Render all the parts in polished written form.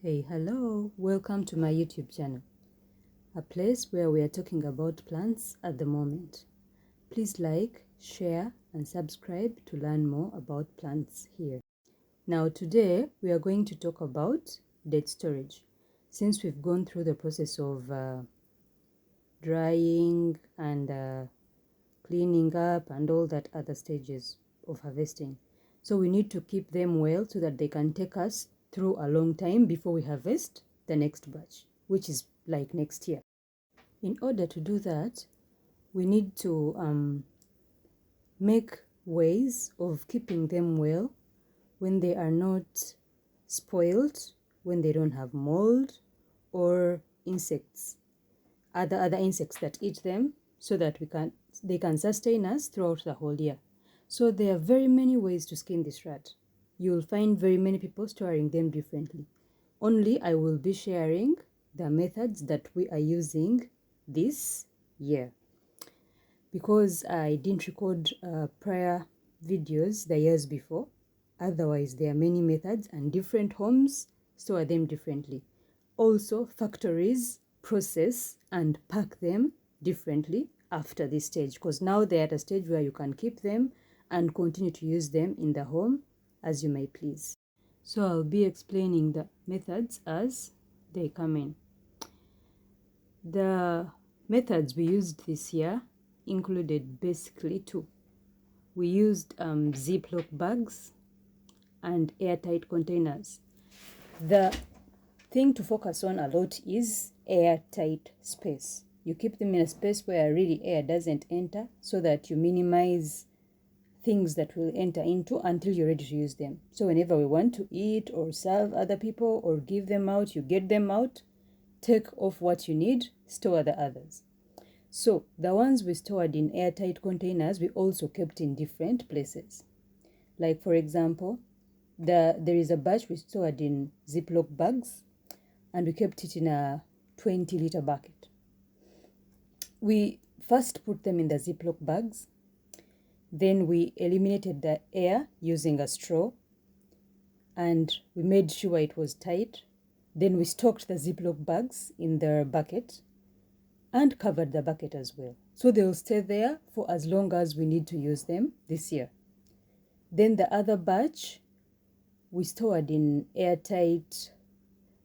Hey, hello, welcome to my YouTube channel, a place where we are talking about plants at the moment. Please like, share, and subscribe to learn more about plants here. Now, today we are going to talk about dead storage. Since we've gone through the process of drying and cleaning up and all that other stages of harvesting. So we need to keep them well so that they can take us through a long time before we harvest the next batch, which is like next year. In order to do that, we need to make ways of keeping them well when they are not spoiled, when they don't have mold or insects, other insects that eat them, so that they can sustain us throughout the whole year. So there are very many ways to skin this rat. You'll find very many people storing them differently. Only I will be sharing the methods that we are using this year, because I didn't record prior videos the years before. Otherwise, there are many methods and different homes store them differently. Also, factories process and pack them differently after this stage, because now they're at a stage where you can keep them and continue to use them in the home as you may please. So I'll be explaining the methods as they come in. The methods we used this year included basically two. We used Ziploc bags and airtight containers. The thing to focus on a lot is airtight space. You keep them in a space where really air doesn't enter, so that you minimize things that will enter into until you're ready to use them. So whenever we want to eat or serve other people or give them out, you get them out, take off what you need, store the others. So the ones we stored in airtight containers, we also kept in different places. Like for example, there is a batch we stored in Ziploc bags, and we kept it in a 20-liter bucket. We first put them in the Ziploc bags. Then we eliminated the air using a straw, and we made sure it was tight. Then we stocked the Ziploc bags in the bucket and covered the bucket as well. So they'll stay there for as long as we need to use them this year. Then the other batch we stored in airtight,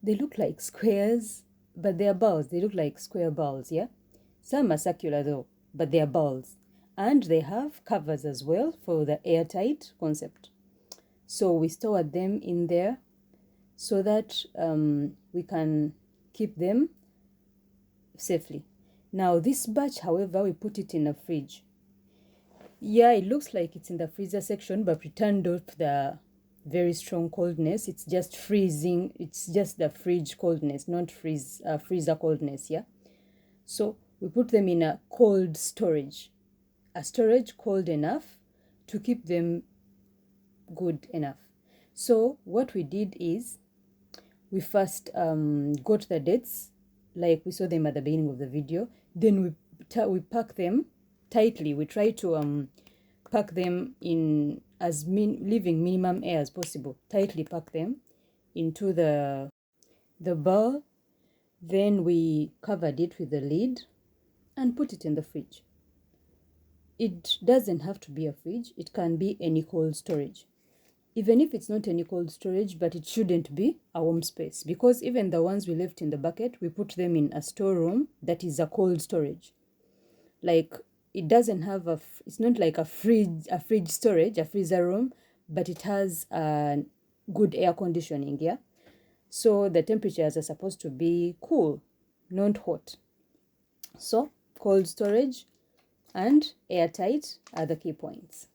they look like squares, but they are balls. They look like square balls, yeah? Some are circular though, but they are balls. And they have covers as well for the airtight concept. So we stored them in there so that we can keep them safely. Now this batch, however, we put it in a fridge. Yeah, it looks like it's in the freezer section, but we turned off the very strong coldness. It's just freezing. It's just the fridge coldness, not freezer coldness, yeah? So we put them in a cold storage. A storage cold enough to keep them good enough. So what we did is we first got the dates like we saw them at the beginning of the video. Then we pack them tightly. We try to pack them in as leaving minimum air as possible. Tightly pack them into the bowl. Then we covered it with the lid and put it in the fridge. It doesn't have to be a fridge. It can be any cold storage. Even if it's not any cold storage, but it shouldn't be a warm space, because even the ones we left in the bucket, we put them in a storeroom that is a cold storage. Like it doesn't have it's not like a fridge storage, a freezer room, but it has good air conditioning, yeah? So the temperatures are supposed to be cool, not hot. So cold storage and airtight are the key points.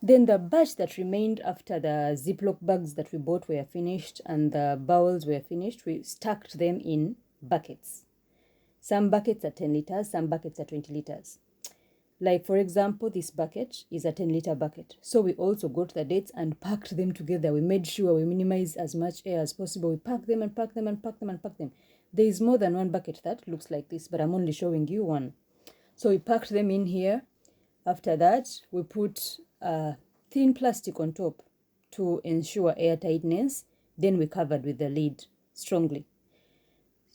Then the batch that remained after the Ziploc bags that we bought were finished and the bowls were finished, we stacked them in buckets. Some buckets are 10 liters, some buckets are 20 liters. Like for example, this bucket is a 10-liter bucket. So we also got the dates and packed them together. We made sure we minimize as much air as possible. We pack them and pack them and pack them and pack them. There is more than one bucket that looks like this, but I'm only showing you one. So we packed them in here. After that, we put thin plastic on top to ensure airtightness. Then we covered with the lid strongly.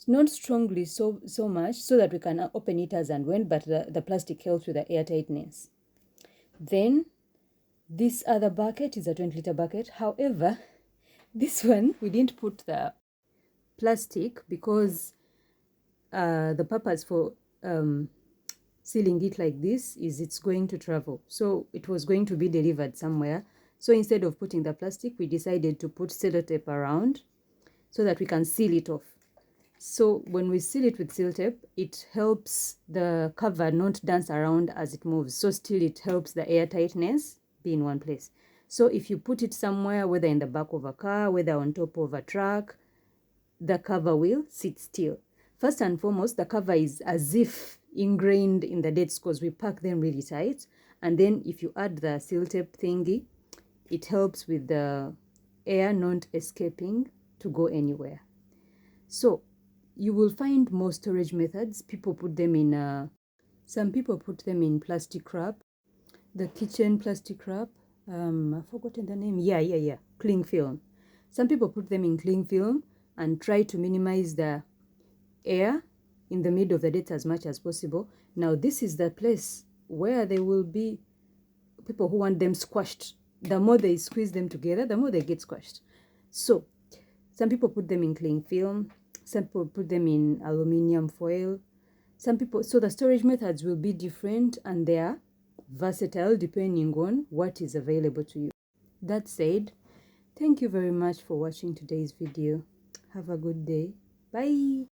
Not strongly so much so that we can open it as and when, but the plastic helps with the airtightness. Then this other bucket is a 20-liter bucket. However, this one we didn't put the plastic because the purpose for sealing it like this is it's going to travel. So it was going to be delivered somewhere. So instead of putting the plastic, we decided to put sellotape around so that we can seal it off. So when we seal it with seal tape, it helps the cover not dance around as it moves. So still it helps the air tightness be in one place. So if you put it somewhere, whether in the back of a car, whether on top of a truck, the cover will sit still. First and foremost, the cover is as if ingrained in the dates because we pack them really tight. And then if you add the seal tape thingy, it helps with the air not escaping to go anywhere. So you will find more storage methods. People put them in, some people put them in plastic wrap, the kitchen plastic wrap. I've forgotten the name. Yeah. Cling film. Some people put them in cling film and try to minimize the air in the middle of the dates as much as possible. Now, this is the place where there will be people who want them squashed. The more they squeeze them together, the more they get squashed. So, some people put them in cling film. Some people put them in aluminium foil. Some people, so the storage methods will be different and they are versatile depending on what is available to you. That said, thank you very much for watching today's video. Have a good day. Bye.